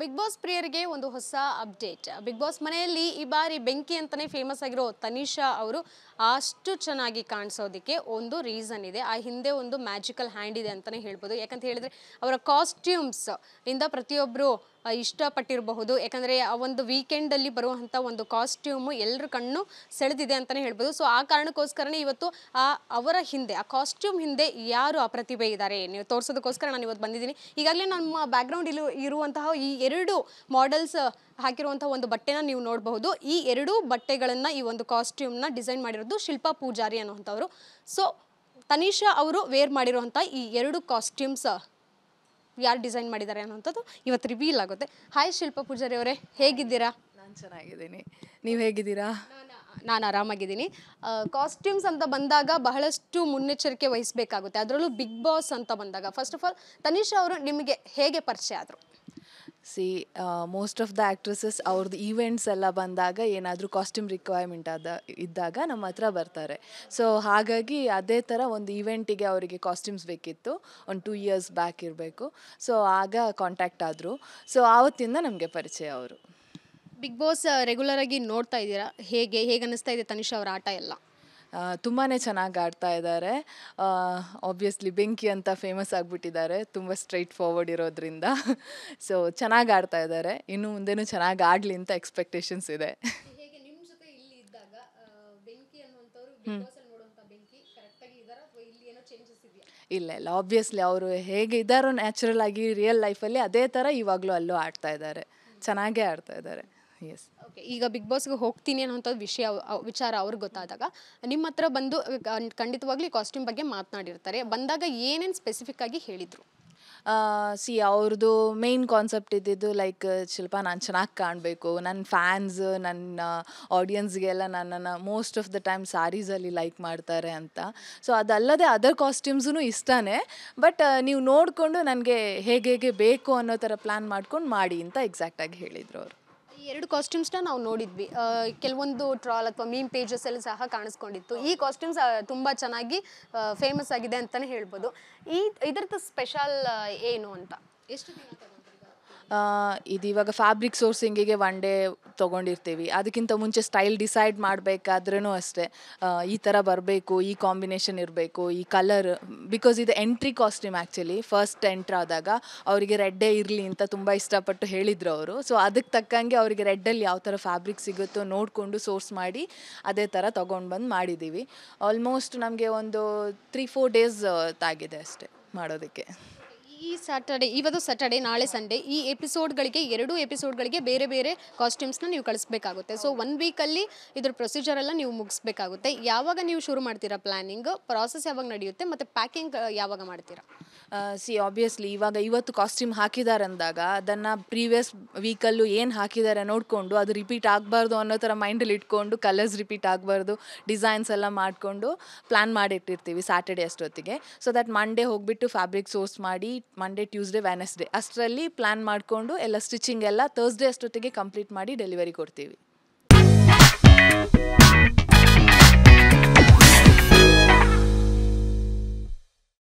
Big boss ಪ್ರಿಯರಿಗೆ ಒಂದು ಹೊಸ ಅಪ್ಡೇಟ್. ಬಿಗ್ ಬಾಸ್ ಮನೆಯಲ್ಲಿ ಈ ಬಾರಿ ಬೆಂಕಿ ಅಂತಾನೆ ಫೇಮಸ್ ಆಗಿರೋ ತನಿಷಾ ಅವರು ಅಷ್ಟು ಚೆನ್ನಾಗಿ ಕಾಣಿಸೋದಕ್ಕೆ ಒಂದು ರೀಸನ್ ಇದೆ. ಆ ಹಿಂದೆ ಒಂದು ಮ್ಯಾಜಿಕಲ್ ಹ್ಯಾಂಡ್ ಇದೆ ಅಂತಾನೆ ಹೇಳ್ಬೋದು. ಯಾಕಂತ ಹೇಳಿದ್ರೆ ಅವರ ಕಾಸ್ಟ್ಯೂಮ್ಸ್ ಇಂದ ಪ್ರತಿಯೊಬ್ಬರು ಇಷ್ಟಪಟ್ಟಿರಬಹುದು. ಯಾಕಂದರೆ ಆ ಒಂದು ವೀಕೆಂಡಲ್ಲಿ ಬರುವಂಥ ಒಂದು ಕಾಸ್ಟ್ಯೂಮು ಎಲ್ಲರ ಕಣ್ಣು ಸೆಳೆದಿದೆ ಅಂತಲೇ ಹೇಳ್ಬೋದು. ಸೊ ಆ ಕಾರಣಕ್ಕೋಸ್ಕರನೇ ಇವತ್ತು ಅವರ ಹಿಂದೆ ಆ ಕಾಸ್ಟ್ಯೂಮ್ ಹಿಂದೆ ಯಾರು ಆ ಪ್ರತಿಭೆ ಇದ್ದಾರೆ ನೀವು ತೋರಿಸೋದಕ್ಕೋಸ್ಕರ ನಾನು ಇವತ್ತು ಬಂದಿದ್ದೀನಿ. ಈಗಾಗಲೇ ನಮ್ಮ ಬ್ಯಾಕ್ಗ್ರೌಂಡ್ ಇರುವಂತಹ ಈ ಎರಡು ಮಾಡೆಲ್ಸ್ ಹಾಕಿರುವಂಥ ಒಂದು ಬಟ್ಟೆನ ನೀವು ನೋಡಬಹುದು. ಈ ಎರಡೂ ಬಟ್ಟೆಗಳನ್ನು ಈ ಒಂದು ಕಾಸ್ಟ್ಯೂಮ್ನ ಡಿಸೈನ್ ಮಾಡಿರೋದು ಶಿಲ್ಪಾ ಪೂಜಾರಿ ಅನ್ನುವಂಥವ್ರು. ಸೊ ತನಿಷಾ ಅವರು ವೇರ್ ಮಾಡಿರುವಂಥ ಈ ಎರಡು ಕಾಸ್ಟ್ಯೂಮ್ಸ್ ಯಾರು ಡಿಸೈನ್ ಮಾಡಿದ್ದಾರೆ ಅನ್ನೋಂಥದ್ದು ಇವತ್ತು ರಿವೀಲ್ ಆಗುತ್ತೆ. ಹಾಯ್ ಶಿಲ್ಪಾ ಪೂಜಾರಿ ಅವರೇ, ಹೇಗಿದ್ದೀರಾ? ನಾನು ಚೆನ್ನಾಗಿದ್ದೀನಿ, ನೀವು ಹೇಗಿದ್ದೀರಾ? ನಾನು ಆರಾಮಾಗಿದ್ದೀನಿ. ಕಾಸ್ಟ್ಯೂಮ್ಸ್ ಅಂತ ಬಂದಾಗ ಬಹಳಷ್ಟು ಮುನ್ನೆಚ್ಚರಿಕೆ ವಹಿಸಬೇಕಾಗುತ್ತೆ, ಅದರಲ್ಲೂ ಬಿಗ್ ಬಾಸ್ ಅಂತ ಬಂದಾಗ. ಫಸ್ಟ್ ಆಫ್ ಆಲ್ ತನಿಷಾ ಅವರು ನಿಮಗೆ ಹೇಗೆ ಪರಿಚಯ ಆದರು? ಮೋಸ್ಟ್ ಆಫ್ ದ ಆ್ಯಕ್ಟ್ರೆಸಸ್ ಅವ್ರದ್ದು ಈವೆಂಟ್ಸ್ ಎಲ್ಲ ಬಂದಾಗ ಏನಾದರೂ ಕಾಸ್ಟ್ಯೂಮ್ ರಿಕ್ವೈರ್ಮೆಂಟ್ ಇದ್ದಾಗ ನಮ್ಮ ಹತ್ರ ಬರ್ತಾರೆ. ಸೊ ಹಾಗಾಗಿ ಅದೇ ಥರ ಒಂದು ಈವೆಂಟಿಗೆ ಅವರಿಗೆ ಕಾಸ್ಟ್ಯೂಮ್ಸ್ ಬೇಕಿತ್ತು, ಒಂದು 2 years ಬ್ಯಾಕ್ ಇರಬೇಕು. ಸೊ ಆಗ ಕಾಂಟ್ಯಾಕ್ಟ್ ಆದರು. ಸೊ ಆವತ್ತಿಂದ ನಮಗೆ ಪರಿಚಯ ಅವರು. ಬಿಗ್ ಬಾಸ್ ರೆಗ್ಯುಲರ್ ಆಗಿ ನೋಡ್ತಾ ಇದ್ದೀರಾ, ಹೇಗೆ ಅನ್ನಿಸ್ತಾ ಇದೆ ತನಿಷಾ ಅವರ ಆಟ ಎಲ್ಲ? ತುಂಬಾ ಚೆನ್ನಾಗಿ ಆಡ್ತಾ ಇದ್ದಾರೆ. ಆಬ್ವಿಯಸ್ಲಿ ಬೆಂಕಿ ಅಂತ ಫೇಮಸ್ ಆಗಿಬಿಟ್ಟಿದ್ದಾರೆ, ತುಂಬ ಸ್ಟ್ರೈಟ್ ಫಾರ್ವರ್ಡ್ ಇರೋದ್ರಿಂದ. ಸೊ ಚೆನ್ನಾಗಿ ಆಡ್ತಾ ಇದ್ದಾರೆ, ಇನ್ನು ಮುಂದೆನೂ ಚೆನ್ನಾಗಿ ಆಡಲಿ ಅಂತ ಎಕ್ಸ್ಪೆಕ್ಟೇಷನ್ಸ್ ಇದೆ. ಇಲ್ಲ ಆಬ್ವಿಯಸ್ಲಿ ಅವರು ಹೇಗೆ ಇದ್ದಾರೋ ನ್ಯಾಚುರಲ್ ಆಗಿ ರಿಯಲ್ ಲೈಫಲ್ಲಿ ಅದೇ ಥರ ಇವಾಗಲೂ ಅಲ್ಲೂ ಆಡ್ತಾ ಇದ್ದಾರೆ, ಚೆನ್ನಾಗೇ ಆಡ್ತಾ ಇದ್ದಾರೆ. ಎಸ್. ಓಕೆ, ಈಗ ಬಿಗ್ ಬಾಸ್ಗೆ ಹೋಗ್ತೀನಿ ಅನ್ನೋಂಥದ್ದು ವಿಚಾರ ಅವ್ರಿಗೆ ಗೊತ್ತಾದಾಗ ನಿಮ್ಮ ಹತ್ರ ಬಂದು ಖಂಡಿತವಾಗ್ಲೂ ಕಾಸ್ಟ್ಯೂಮ್ ಬಗ್ಗೆ ಮಾತನಾಡಿರ್ತಾರೆ. ಬಂದಾಗ ಏನೇನು ಸ್ಪೆಸಿಫಿಕ್ ಆಗಿ ಹೇಳಿದರು? ಅವ್ರದ್ದು ಮೇನ್ ಕಾನ್ಸೆಪ್ಟ್ ಇದ್ದಿದ್ದು ಲೈಕ್ ಶಿಲ್ಪ ನಾನು ಚೆನ್ನಾಗಿ ಕಾಣಬೇಕು, ನನ್ನ ಫ್ಯಾನ್ಸ್ ನನ್ನ ಆಡಿಯನ್ಸ್ಗೆಲ್ಲ ನನ್ನನ್ನು ಮೋಸ್ಟ್ ಆಫ್ ದ ಟೈಮ್ ಸ್ಯಾರೀಸಲ್ಲಿ ಲೈಕ್ ಮಾಡ್ತಾರೆ ಅಂತ. ಸೊ ಅದಲ್ಲದೆ ಅದರ್ ಕಾಸ್ಟ್ಯೂಮ್ಸೂ ಇಷ್ಟನೇ, ಬಟ್ ನೀವು ನೋಡಿಕೊಂಡು ನನಗೆ ಹೇಗೆ ಬೇಕು ಅನ್ನೋ ಥರ ಪ್ಲ್ಯಾನ್ ಮಾಡ್ಕೊಂಡು ಮಾಡಿ ಅಂತ ಎಕ್ಸಾಕ್ಟಾಗಿ ಹೇಳಿದರು ಅವರು. ಈ ಎರಡು ಕಾಸ್ಟ್ಯೂಮ್ಸ್ನ ನಾವು ನೋಡಿದ್ವಿ, ಕೆಲವೊಂದು ಟ್ರಾಲ್ ಅಥವಾ ಮೀಮ್ ಪೇಜಸ್ ಅಲ್ಲಿ ಸಹ ಕಾಣಿಸ್ಕೊಂಡಿತ್ತು. ಈ ಕಾಸ್ಟ್ಯೂಮ್ಸ್ ತುಂಬ ಚೆನ್ನಾಗಿ ಫೇಮಸ್ ಆಗಿದೆ ಅಂತಲೇ ಹೇಳ್ಬೋದು. ಇದರದ್ದು ಸ್ಪೆಷಲ್ ಏನು ಅಂತ? ಎಷ್ಟು ದಿನ ಇದು ಇವಾಗ ಫ್ಯಾಬ್ರಿಕ್ ಸೋರ್ಸಿಂಗಿಗೆ 1 day ತೊಗೊಂಡಿರ್ತೀವಿ. ಅದಕ್ಕಿಂತ ಮುಂಚೆ ಸ್ಟೈಲ್ ಡಿಸೈಡ್ ಮಾಡಬೇಕಾದ್ರೂ ಅಷ್ಟೇ, ಈ ಥರ ಬರಬೇಕು, ಈ ಕಾಂಬಿನೇಷನ್ ಇರಬೇಕು, ಈ ಕಲರ್. ಬಿಕಾಸ್ ಇದು entry costume actually. First entry ಆದಾಗ ಅವರಿಗೆ ರೆಡ್ಡೇ ಇರಲಿ ಅಂತ ತುಂಬ ಇಷ್ಟಪಟ್ಟು ಹೇಳಿದರು ಅವರು. ಸೊ ಅದಕ್ಕೆ ತಕ್ಕಂಗೆ ಅವರಿಗೆ ರೆಡ್ಡಲ್ಲಿ ಯಾವ ಥರ ಫ್ಯಾಬ್ರಿಕ್ ಸಿಗುತ್ತೋ ನೋಡಿಕೊಂಡು ಸೋರ್ಸ್ ಮಾಡಿ ಅದೇ ಥರ ತೊಗೊಂಡು ಬಂದು ಮಾಡಿದ್ದೀವಿ. ಆಲ್ಮೋಸ್ಟ್ ನಮಗೆ ಒಂದು 3-4 days ತಾಗಿದೆ ಅಷ್ಟೇ ಮಾಡೋದಕ್ಕೆ. ಇವತ್ತು ಸ್ಯಾಟರ್ಡೆ, ನಾಳೆ ಸಂಡೇ, ಈ ಎರಡು ಎಪಿಸೋಡ್ಗಳಿಗೆ ಬೇರೆ ಬೇರೆ ಕಾಸ್ಟ್ಯೂಮ್ಸ್ನ ನೀವು ಕಳಿಸ್ಬೇಕಾಗುತ್ತೆ. ಸೊ 1 weekಲ್ಲಿ ಇದ್ರ ಪ್ರೊಸೀಜರ್ ಎಲ್ಲ ನೀವು ಮುಗಿಸ್ಬೇಕಾಗುತ್ತೆ. ಯಾವಾಗ ನೀವು ಶುರು ಮಾಡ್ತೀರಾ ಪ್ಲ್ಯಾನಿಂಗ್? ಪ್ರಾಸೆಸ್ ಯಾವಾಗ ನಡೆಯುತ್ತೆ ಮತ್ತು ಪ್ಯಾಕಿಂಗ್ ಯಾವಾಗ ಮಾಡ್ತೀರಾ? ಆಬ್ವಿಯಸ್ಲಿ ಇವತ್ತು ಕಾಸ್ಟ್ಯೂಮ್ ಹಾಕಿದ್ದಾರೆ ಅಂದಾಗ ಅದನ್ನು ಪ್ರೀವಿಯಸ್ ವೀಕಲ್ಲೂ ಏನು ಹಾಕಿದ್ದಾರೆ ನೋಡಿಕೊಂಡು ಅದು ರಿಪೀಟ್ ಆಗಬಾರ್ದು ಅನ್ನೋ ಥರ ಮೈಂಡಲ್ಲಿ ಇಟ್ಕೊಂಡು ಕಲರ್ಸ್ ರಿಪೀಟ್ ಆಗಬಾರ್ದು, ಡಿಸೈನ್ಸ್ ಎಲ್ಲ ಮಾಡಿಕೊಂಡು ಪ್ಲ್ಯಾನ್ ಮಾಡಿಟ್ಟಿರ್ತೀವಿ ಸ್ಯಾಟರ್ಡೆ ಅಷ್ಟೊತ್ತಿಗೆ. ಸೊ ದಟ್ ಮಂಡೇ ಹೋಗಿಬಿಟ್ಟು ಫ್ಯಾಬ್ರಿಕ್ ಸೋರ್ಸ್ ಮಾಡಿ ಮಂಡೇ, ಟ್ಯೂಸ್ಡೇ, ವೆನಸ್ಡೇ ಅಷ್ಟರಲ್ಲಿ ಪ್ಲ್ಯಾನ್ ಮಾಡಿಕೊಂಡು ಎಲ್ಲ ಸ್ಟಿಚಿಂಗ್ ಎಲ್ಲ ಥರ್ಸ್ಡೇ ಅಷ್ಟೊತ್ತಿಗೆ ಕಂಪ್ಲೀಟ್ ಮಾಡಿ ಡೆಲಿವರಿ ಕೊಡ್ತೀವಿ.